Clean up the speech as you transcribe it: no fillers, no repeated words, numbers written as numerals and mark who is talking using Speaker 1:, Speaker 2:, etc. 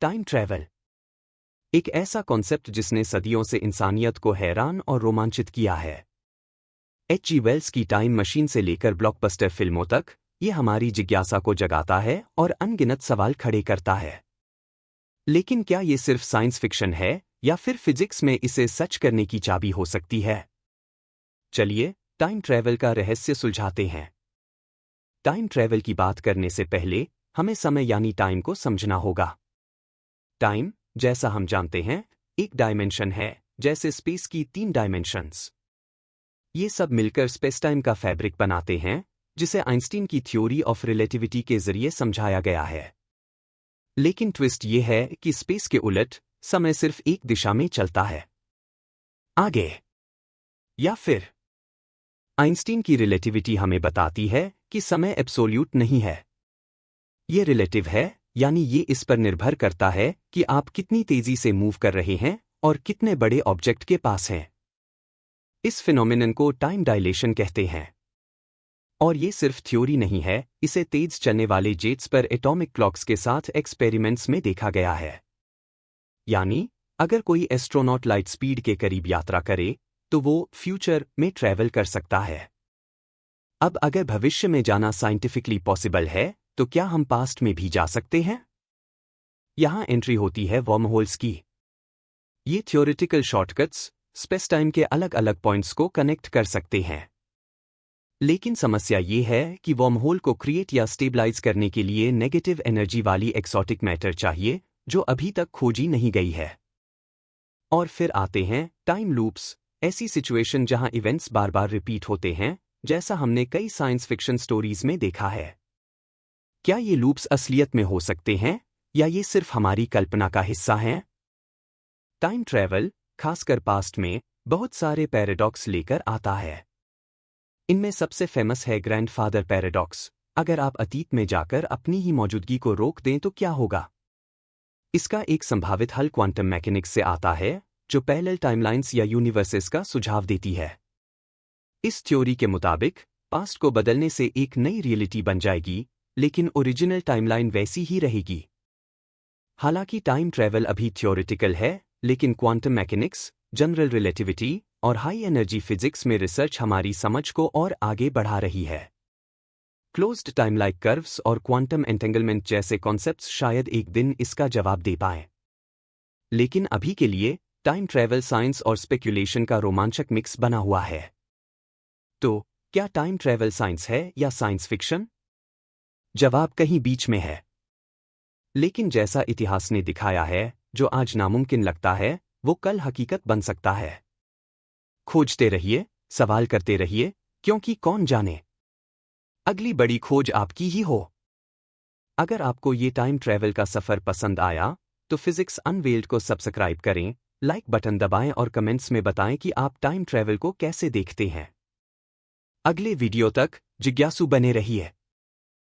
Speaker 1: Time travel एक ऐसा concept जिसने सदियों से इंसानियत को हैरान और रोमांचित किया है। H.G. वेल्स की टाइम मशीन से लेकर ब्लॉकबस्टर फिल्मों तक, ये हमारी जिज्ञासा को जगाता है और अनगिनत सवाल खड़े करता है। लेकिन क्या ये सिर्फ साइंस फिक्शन है या फिर फिजिक्स में इसे सच करने की चाबी हो सकती है? चलिए, टाइम ट्रैवल का रहस्य सुलझाते हैं। टाइम ट्रैवल की बात करने से पहले हमें समय यानी टाइम को समझना होगा। टाइम, जैसा हम जानते हैं, एक डायमेंशन है, जैसे स्पेस की 3 डायमेंशंस। ये सब मिलकर स्पेस टाइम का फैब्रिक बनाते हैं, जिसे आइंस्टीन की थ्योरी ऑफ रिलेटिविटी के जरिए समझाया गया है। लेकिन ट्विस्ट ये है कि स्पेस के उलट समय सिर्फ एक दिशा में चलता है, आगे या फिर। आइंस्टीन की रिलेटिविटी हमें बताती है कि समय एब्सोल्यूट नहीं है। ये रिलेटिव है, यानी ये इस पर निर्भर करता है कि आप कितनी तेजी से मूव कर रहे हैं और कितने बड़े ऑब्जेक्ट के पास हैं। इस फिनोमिनन को टाइम डायलेशन कहते हैं। और ये सिर्फ थ्योरी नहीं है, इसे तेज चलने वाले जेट्स पर एटॉमिक क्लॉक्स के साथ एक्सपेरिमेंट्स में देखा गया है। यानी, अगर कोई एस्ट्रोनॉट लाइट स्पीड के करीब यात्रा करे, तो वो फ्यूचर में ट्रैवल कर सकता है। अब अगर भविष्य में जाना साइंटिफिकली पॉसिबल है, तो क्या हम पास्ट में भी जा सकते हैं? यहां एंट्री होती है वर्महोल्स की। ये थ्योरेटिकल शॉर्टकट्स स्पेस टाइम के अलग अलग पॉइंट्स को कनेक्ट कर सकते हैं। लेकिन समस्या ये है कि वर्महोल को क्रिएट या स्टेबलाइज करने के लिए नेगेटिव एनर्जी वाली एक्सोटिक मैटर चाहिए, जो अभी तक खोजी नहीं गई है। और फिर आते हैं टाइम लूप्स, ऐसी सिचुएशन जहां इवेंट्स बार बार रिपीट होते हैं, जैसा हमने कई साइंस फिक्शन स्टोरीज में देखा है। क्या ये लूप्स असलियत में हो सकते हैं, या ये सिर्फ हमारी कल्पना का हिस्सा हैं? टाइम ट्रैवल, खासकर पास्ट में, बहुत सारे पैराडॉक्स लेकर आता है। इनमें सबसे फेमस है ग्रैंडफादर पैराडॉक्स। अगर आप अतीत में जाकर अपनी ही मौजूदगी को रोक दें तो क्या होगा? इसका एक संभावित हल क्वांटम मैकेनिक्स से आता है, जो पैरेलल टाइमलाइंस या यूनिवर्सेस का सुझाव देती है। इस थ्योरी के मुताबिक, पास्ट को बदलने से एक नई रियलिटी बन जाएगी, लेकिन ओरिजिनल टाइमलाइन वैसी ही रहेगी। हालांकि टाइम ट्रैवल अभी थ्योरेटिकल है, लेकिन क्वांटम मैकेनिक्स, जनरल रिलेटिविटी और हाई एनर्जी फिजिक्स में रिसर्च हमारी समझ को और आगे बढ़ा रही है। क्लोज्ड टाइमलाइन कर्व्स और क्वांटम एंटेंगलमेंट जैसे कॉन्सेप्ट्स शायद एक दिन इसका जवाब दे पाएं। लेकिन अभी के लिए, टाइम ट्रैवल साइंस और स्पेक्यूलेशन का रोमांचक मिक्स बना हुआ है। तो, क्या टाइम ट्रैवल साइंस है या साइंस फिक्शन? जवाब कहीं बीच में है। लेकिन जैसा इतिहास ने दिखाया है, जो आज नामुमकिन लगता है, वो कल हकीकत बन सकता है। खोजते रहिए, सवाल करते रहिए, क्योंकि कौन जाने, अगली बड़ी खोज आपकी ही हो। अगर आपको ये टाइम ट्रैवल का सफर पसंद आया, तो फिजिक्स अनवेल्ड को सब्सक्राइब करें, लाइक बटन दबाएं और कमेंट्स में बताएं कि आप टाइम ट्रैवल को कैसे देखते हैं। अगले वीडियो तक जिज्ञासु बने रहिए।